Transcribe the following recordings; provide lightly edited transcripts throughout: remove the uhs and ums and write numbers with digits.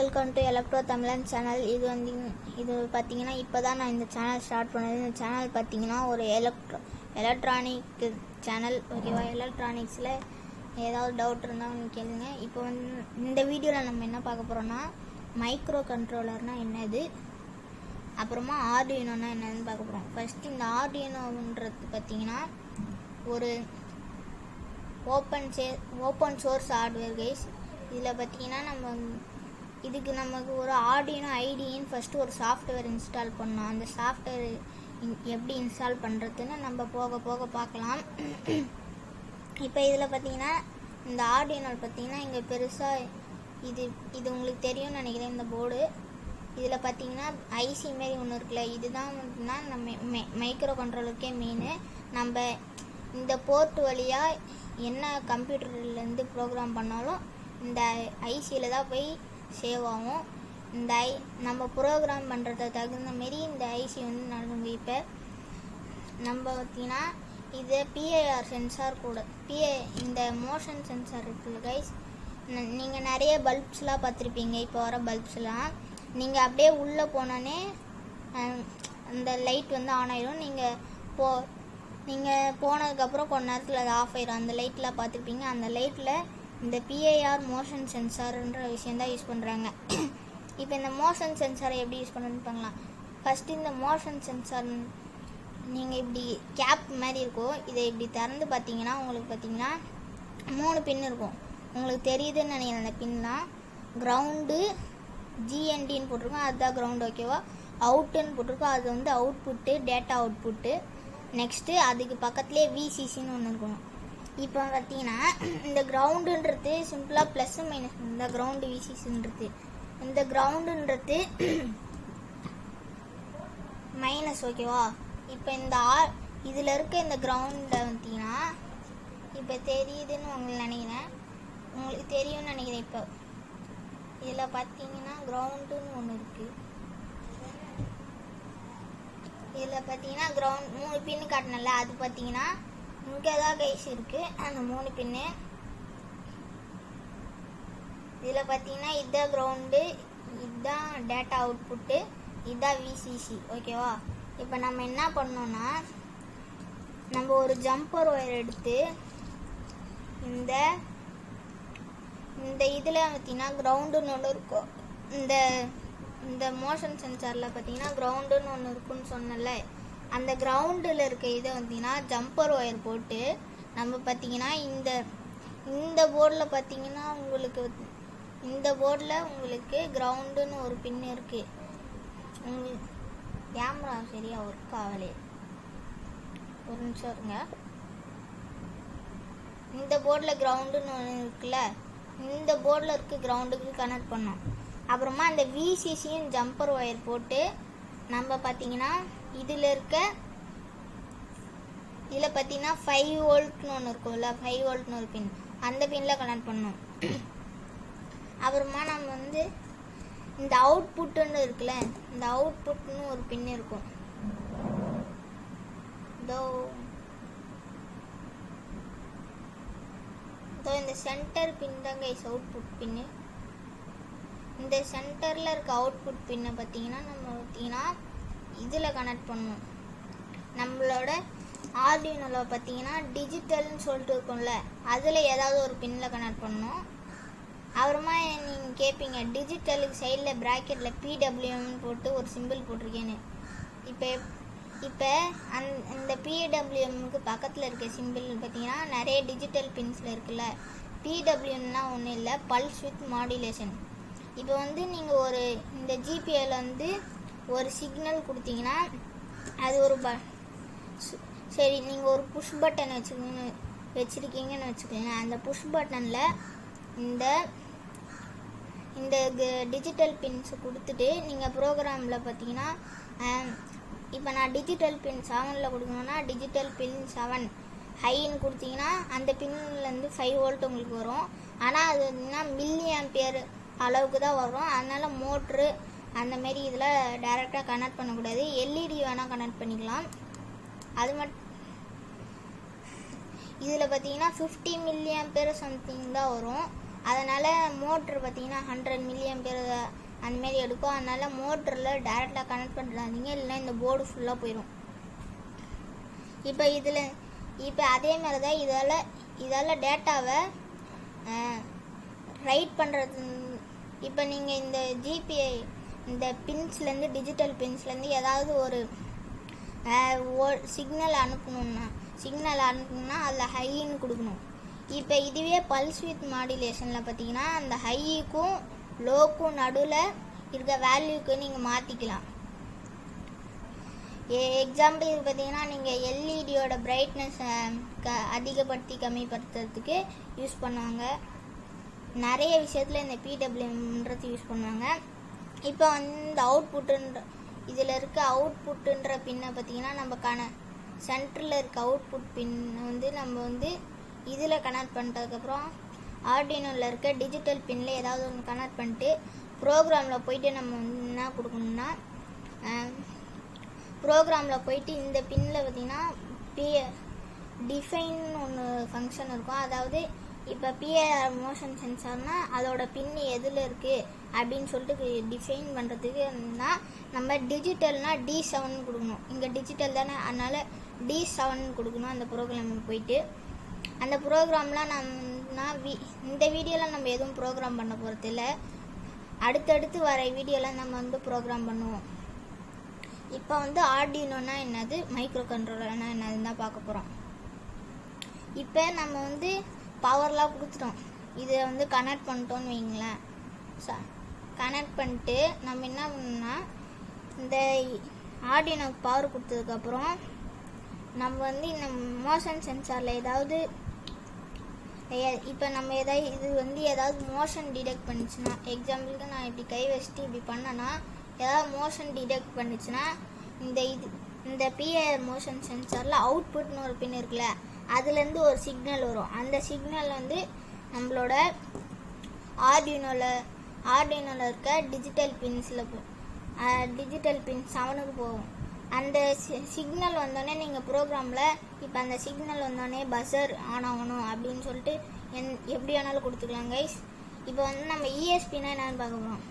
Welcome to electro தமிழன் channel. இது பார்த்தீங்கன்னா இப்போ தான் நான் இந்த சேனல் ஸ்டார்ட் பண்ணது. இந்த சேனல் பார்த்தீங்கன்னா ஒரு எலக்ட்ரானிக் சேனல், ஓகேவா? எலக்ட்ரானிக்ஸில் ஏதாவது டவுட் இருந்தால் கேளுங்க. இப்போ இந்த வீடியோவில் நம்ம என்ன பார்க்க போகிறோன்னா, மைக்ரோ கண்ட்ரோலர்னால் என்னது, அப்புறமா ஆர்டினோனா என்னதுன்னு பார்க்க போகிறோம். ஃபஸ்ட்டு இந்த ஆர்டினோன்றது பார்த்தீங்கன்னா ஒரு ஓப்பன் சோர்ஸ் ஹார்ட்வேர் கைஸ். இதில் பார்த்தீங்கன்னா இதுக்கு நமக்கு ஒரு ஆர்டினோ ஐடின்னு ஃபஸ்ட்டு ஒரு சாஃப்ட்வேர் இன்ஸ்டால் பண்ணோம். அந்த சாஃப்ட்வேர் எப்படி இன்ஸ்டால் பண்ணுறதுன்னு நம்ம போக போக பார்க்கலாம். இப்போ இதில் பார்த்தீங்கன்னா இந்த ஆர்டினோ பார்த்தீங்கன்னா இங்கே பெருசாக இது உங்களுக்கு தெரியும்னு நினைக்கிறேன். இந்த போர்டு இதில் பார்த்தீங்கன்னா ஐசி மாரி ஒன்று இருக்குல்ல, இதுதான் நம்ம மைக்ரோ கண்ட்ரோலருக்கே மெயின். நம்ம இந்த போர்ட் வழியாக என்ன கம்ப்யூட்டர்லேருந்து ப்ரோக்ராம் பண்ணாலும் இந்த ஐசியில் தான் போய் சேவ் ஆகும். நம்ம ப்ரோக்ராம் பண்ணுறத தகுந்த மாரி இந்த ஐசி நடக்குங்க. இப்போ நம்ம பார்த்திங்கன்னா இது பிஐஆர் சென்சார் கூட இந்த மோஷன் சென்சார் இருக்குல்ல கைஸ், நீங்கள் நிறைய பல்ப்ஸ்லாம் பார்த்துருப்பீங்க. இப்போ வர பல்ப்ஸ்லாம் நீங்கள் அப்படியே உள்ளே போனோன்னே அந்த லைட் ஆன் ஆயிடும். நீங்கள் போனதுக்கப்புறம் கொஞ்ச நேரத்தில் அது ஆஃப் ஆயிடும். அந்த லைட்லாம் பார்த்துருப்பீங்க. அந்த லைட்டில் இந்த பிஐஆர் மோஷன் சென்சார்ன்ற விஷயந்தான் யூஸ் பண்ணுறாங்க. இப்போ இந்த மோஷன் சென்சாரை எப்படி யூஸ் பண்ணுறதுன்னு பார்க்கலாம். ஃபஸ்ட்டு இந்த மோஷன் சென்சார் நீங்கள் இப்படி கேப் மாதிரி இருக்கும். இதை இப்படி திறந்து பார்த்தீங்கன்னா உங்களுக்கு பார்த்தீங்கன்னா 3 பின் இருக்கும். உங்களுக்கு தெரியுதுன்னு நினைக்கிறேன். அந்த பின்லாம் கிரவுண்டு ஜிஎன்டின்னு போட்டிருக்கோம், அதுதான் கிரவுண்டு, ஓகேவா? அவுட்டுன்னு போட்டிருக்கோம், அது அவுட்புட்டு, டேட்டா அவுட்புட்டு. நெக்ஸ்ட்டு அதுக்கு பக்கத்துலேயே விசிசின்னு ஒன்று இருக்கணும். இப்போ பார்த்தீங்கன்னா இந்த கிரவுண்டுன்றது சிம்பிளாக ப்ளஸ் மைனஸ். இந்த கிரவுண்டு விசிசின்றது, இந்த கிரவுண்டுன்றது மைனஸ், ஓகேவா? இப்போ இதில் இருக்க இந்த கிரவுண்டில் பார்த்தீங்கன்னா இப்போ தெரியுதுன்னு உங்களுக்கு தெரியும்னு நினைக்கிறேன். இப்போ இதில் பார்த்தீங்கன்னா கிரவுண்டுன்னு ஒன்று இருக்குது. இதில் பார்த்தீங்கன்னா கிரவுண்ட் 3 பின்னு காட்டினல, அது பார்த்தீங்கன்னா இங்கே தான் கைஸ் இருக்குது அந்த 3 பின்னு. இதில் பார்த்தீங்கன்னா இதுதான் கிரவுண்டு, இதுதான் டேட்டா அவுட்புட்டு, இதுதான் விசிசி, ஓகேவா? இப்போ நம்ம என்ன பண்ணோன்னா, நம்ம ஒரு ஜம்பர் ஒயர் எடுத்து இந்த இதில் பார்த்தீங்கன்னா கிரவுண்டுன்னு ஒன்று இருக்கும். இந்த மோஷன் சென்சாரில் பார்த்தீங்கன்னா கிரவுண்டுன்னு ஒன்று இருக்குன்னு சொன்னல, அந்த கிரவுண்டில் இருக்க இதை பார்த்தீங்கன்னா ஜம்பர் ஒயர் போட்டு நம்ம பார்த்தீங்கன்னா இந்த போர்டில் பார்த்தீங்கன்னா இந்த போர்டில் உங்களுக்கு கிரவுண்டுன்னு ஒரு பின் இருக்குது. உங்களுக்கு கேமரா சரியாக ஒர்க் ஆகலையே, ஒரு நிமிஷம் இருங்க. இந்த போர்டில் கிரவுண்டுன்னு ஒன்று இருக்குல்ல, இந்த போர்டில் இருக்க கிரவுண்டுக்கு கனெக்ட் பண்ணோம். அப்புறமா அந்த விசிசியும் ஜம்பர் ஒயர் போட்டு நம்ம பார்த்தீங்கன்னா இதில் பார்த்தீங்கன்னா 5 வோல்ட்னு ஒன்று இருக்கும்ல, 5 வோல்ட்னு ஒரு பின், அந்த பின்னில் கனெக்ட் பண்ணோம். அப்புறமா நம்ம இந்த அவுட்புட்டுன்னு இருக்குல்ல, இந்த அவுட்புட்னு ஒரு பின் இருக்கும். இந்த சென்டர் பின் தான் கைஸ் அவுட்புட் பின்னு. இந்த சென்டரில் இருக்க அவுட்புட் பின்னை பார்த்தீங்கன்னா இதில் கனெக்ட் பண்ணணும். நம்மளோட ஆர்டினோவில் பார்த்தீங்கன்னா டிஜிட்டல்னு சொல்லிட்டு இருக்கும்ல, அதில் ஏதாவது ஒரு பின்னில் கனெக்ட் பண்ணணும். அப்புறமா நீங்கள் கேட்பீங்க, டிஜிட்டலுக்கு சைடில் ப்ராக்கெட்டில் பிடபிள்யூஎம்னு போட்டு ஒரு சிம்பிள் போட்டிருக்கேன்னு. இப்போ இந்த பிடபிள்யூஎம்முக்கு பக்கத்தில் இருக்க சிம்பிள் பார்த்தீங்கன்னா நிறைய டிஜிட்டல் பின்ஸில் இருக்குல்ல. பிடபிள்யூஎம்னா ஒன்றும் இல்லை, பல்ஸ் வித் மாடுலேஷன். இப்போ நீங்கள் இந்த ஜிபிஏல ஒரு சிக்னல் கொடுத்தீங்கன்னா அது சரி, நீங்கள் ஒரு புஷ் பட்டன் வச்சுருக்கீங்கன்னு வச்சுக்கோங்க. அந்த புஷ் பட்டனில் இந்த டிஜிட்டல் பின்ஸை கொடுத்துட்டு நீங்கள் ப்ரோக்ராமில் பார்த்தீங்கன்னா இப்போ நான் டிஜிட்டல் பின் 7 கொடுக்கணுன்னா டிஜிட்டல் பின் 7 ஹைன்னு கொடுத்தீங்கன்னா அந்த பின்லேருந்து 5 வோல்ட் உங்களுக்கு வரும். ஆனால் அது மில்லி ஆம்பியர் அளவுக்கு தான் வரும். அதனால் மோட்ரு அந்த மாரி இதில் டைரெக்டாக கனெக்ட் பண்ணக்கூடாது. எல்இடி வேணால் கனெக்ட் பண்ணிக்கலாம். அது இதில் பார்த்தீங்கன்னா 50 மில்லி ஆம்பியர் சம்திங் தான் வரும். அதனால் மோட்ரு பார்த்திங்கன்னா 100 மில்லியன் பேர் அந்தமாரி எடுக்கும். அதனால் மோட்டரில் டேரெக்டாக கனெக்ட் பண்ணுறாதீங்க, இல்லைன்னா இந்த போர்டு ஃபுல்லாக போயிடும். இப்போ அதே மாதிரி தான் இதால் டேட்டாவை ரைட் பண்ணுறது. இப்போ நீங்கள் இந்த ஜிபிஐ இந்த பின்ஸ்லேருந்து டிஜிட்டல் பின்ஸ்லேருந்து ஏதாவது ஒரு சிக்னல் அனுப்பணும்னா அதில் ஹைன்னு கொடுக்கணும். இப்போ இதுவே பல்ஸ் வித் மாடுலேஷனில் பார்த்தீங்கன்னா அந்த ஹைக்கும் லோக்கும் நடுவில் இருக்க வேல்யூக்கு நீங்கள் மாற்றிக்கலாம். எக்ஸாம்பிள் இது பார்த்தீங்கன்னா நீங்கள் எல்இடியோட பிரைட்னஸ் அதிகப்படுத்தி கம்மிப்படுத்துறதுக்கு யூஸ் பண்ணுவாங்க. நிறைய விஷயத்தில் இந்த பிடபிள்யூஎம்ன்றது யூஸ் பண்ணுவாங்க. இப்போ இந்த இதில் இருக்க அவுட்புட்டுன்ற பின்னை பார்த்தீங்கன்னா நம்ம சென்டரில் இருக்க அவுட்புட் பின் நம்ம இதில் கனெக்ட் பண்ணிட்டதுக்கப்புறம் ஆர்டினோவில் இருக்க டிஜிட்டல் பின்னில் ஏதாவது ஒன்று கனெக்ட் பண்ணிட்டு ப்ரோக்ராமில் போயிட்டு நம்ம என்ன கொடுக்கணும்னா ப்ரோக்ராமில் போயிட்டு இந்த பின்னில் பார்த்திங்கன்னா டிஃபைன் ஒன்று ஃபங்க்ஷன் இருக்கும். அதாவது இப்போ பிஐஆர் மோஷன் சென்சார்னால் அதோட பின் எதில் இருக்குது அப்படின்னு சொல்லிட்டு டிஃபைன் பண்ணுறதுக்கு நம்ம டிஜிட்டல்னால் D7 கொடுக்கணும். இங்கே டிஜிட்டல் தானே, அதனால் D7 கொடுக்கணும். அந்த ப்ரோக்ராமுக்கு போயிட்டு அந்த ப்ரோக்ராம்லாம் இந்த வீடியோவில் நம்ம எதுவும் ப்ரோக்ராம் பண்ண போகிறதில்ல. அடுத்தடுத்து வர வீடியோவில் நம்ம ப்ரோக்ராம் பண்ணுவோம். இப்போ ஆர்டினோனா என்னது, மைக்ரோ கண்ட்ரோலர்னா என்னதுன்னு தான் பார்க்க போகிறோம். இப்போ நம்ம பவர்லாம் கொடுத்துட்டோம். இதை கனெக்ட் பண்ணிட்டோன்னு வைங்களேன். கனெக்ட் பண்ணிட்டு நம்ம என்ன பண்ணோம்னா இந்த ஆர்டினோக்கு பவர் கொடுத்ததுக்கப்புறம் நம்ம இந்த மோஷன் சென்சாரில் ஏதாவது இப்போ நம்ம ஏதாவது மோஷன் டிடெக்ட் பண்ணிச்சுன்னா, எக்ஸாம்பிளுக்கு நான் இப்படி கை வச்சுட்டு இப்படி பண்ணேன்னா ஏதாவது மோஷன் டிடெக்ட் பண்ணிச்சுன்னா இந்த பிஐஆர் மோஷன் சென்சாரில் அவுட்புட்னு ஒரு பின் இருக்குல்ல, அதுலேருந்து ஒரு சிக்னல் வரும். அந்த சிக்னல் நம்மளோட ஆர்டினோவில் இருக்க டிஜிட்டல் பின் 7க்கு போகும். அந்த சிக்னல் வந்தோடனே நீங்கள் ப்ரோக்ராமில் இப்போ அந்த சிக்னல் வந்தோடனே பஸர் ஆன் ஆகணும் அப்படின்னு சொல்லிட்டு எப்படி வேணாலும் கொடுத்துக்கலாம் கைஸ். இப்போ நம்ம இஎஸ்பின்னா என்னென்னு பார்க்க போகிறோம்.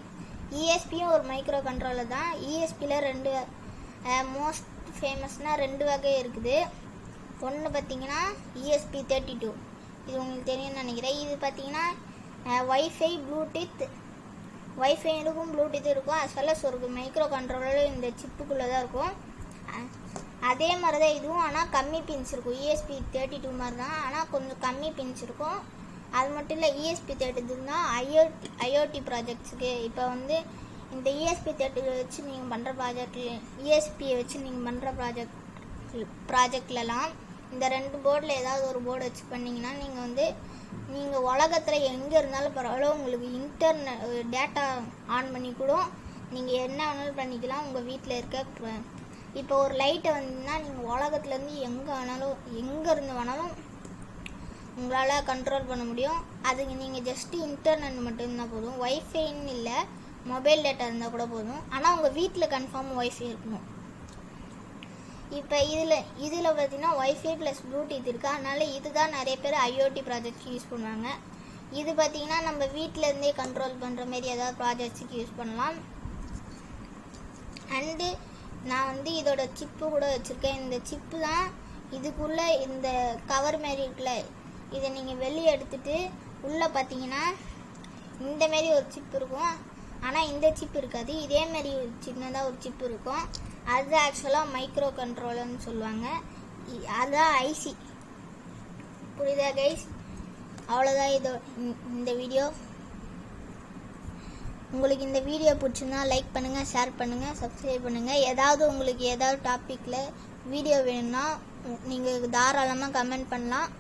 இஎஸ்பியும் ஒரு மைக்ரோ கண்ட்ரோலர் தான். இஎஸ்பியில் மோஸ்ட் ஃபேமஸ்னால் 2 வகை இருக்குது. ஒன்று பார்த்தீங்கன்னா ESP32, இது உங்களுக்கு தெரியும்னு நினைக்கிறேன். இது பார்த்தீங்கன்னா வைஃபை இருக்கும், ப்ளூடூத் இருக்கும், as well as ஒரு மைக்ரோ கண்ட்ரோலர் இந்த சிப்புக்குள்ளே தான் இருக்கும். அதே மாதிரி தான் இதுவும், ஆனால் கம்மி பின்ஸ் இருக்கும். ESP32 மாதிரி தான், ஆனால் கொஞ்சம் கம்மி பின்ஸ் இருக்கும். அது மட்டும் இல்லை, ESP32 ஐஓடி ப்ராஜெக்ட்ஸுக்கு. இப்போ இந்த ESP32 வச்சு நீங்கள் பண்ணுற ESPயை வச்சு நீங்கள் பண்ணுற ப்ராஜெக்ட்லலாம் இந்த 2 போர்டில் ஏதாவது ஒரு போர்டு வச்சு பண்ணிங்கன்னா நீங்கள் உலகத்தில் எங்கே இருந்தாலும் பரவாயில்ல, உங்களுக்கு இன்டர்நெட் டேட்டா ஆன் பண்ணி கூட நீங்கள் என்ன வேணாலும் பண்ணிக்கலாம். உங்கள் வீட்டில் இருக்க இப்போ ஒரு லைட்டை நீங்கள் உலகத்துலேருந்து எங்கே இருந்து வேணாலும் உங்களால் கண்ட்ரோல் பண்ண முடியும். அதுக்கு நீங்கள் ஜஸ்ட்டு இன்டர்நெட் மட்டும்தான் போதும், வைஃபைன்னு இல்லை, மொபைல் டேட்டா இருந்தால் கூட போதும். ஆனால் உங்கள் வீட்டில் கன்ஃபார்ம் வைஃபை இருக்கணும். இப்போ இதில் பார்த்தீங்கன்னா வைஃபை ப்ளஸ் ப்ளூடூத் இருக்குது. அதனால் இதுதான் நிறைய பேர் ஐஓடி ப்ராஜெக்ட்ஸ்க்கு யூஸ் பண்ணுவாங்க. இது பார்த்திங்கன்னா நம்ம வீட்டிலேருந்தே கண்ட்ரோல் பண்ணுற மாரி ஏதாவது ப்ராஜெக்ட்ஸுக்கு யூஸ் பண்ணலாம். அண்டு நான் இதோட சிப்பு கூட வச்சுருக்கேன். இந்த சிப்பு தான் இதுக்குள்ளே இந்த கவர் மாரி இருக்குல்ல, இதை நீங்கள் வெளியே எடுத்துகிட்டு உள்ளே பார்த்தீங்கன்னா இந்தமாரி ஒரு சிப்பு இருக்கும். ஆனால் இந்த சிப் இருக்காது, இதேமாரி சின்னதாக ஒரு சிப்பு இருக்கும். அது ஆக்சுவலாக மைக்ரோ கண்ட்ரோலர்னு சொல்லுவாங்க. அதுதான் ஐசி. புரியுதா கைஸ்? அவ்வளோதான் இந்த வீடியோ. உங்களுக்கு இந்த வீடியோ பிடிச்சிருந்தா லைக் பண்ணுங்கள், ஷேர் பண்ணுங்கள், சப்ஸ்கிரைப் பண்ணுங்கள். உங்களுக்கு ஏதாவது டாப்பிக்கில் வீடியோ வேணும்னா நீங்கள் தாராளமாக கமெண்ட் பண்ணலாம்.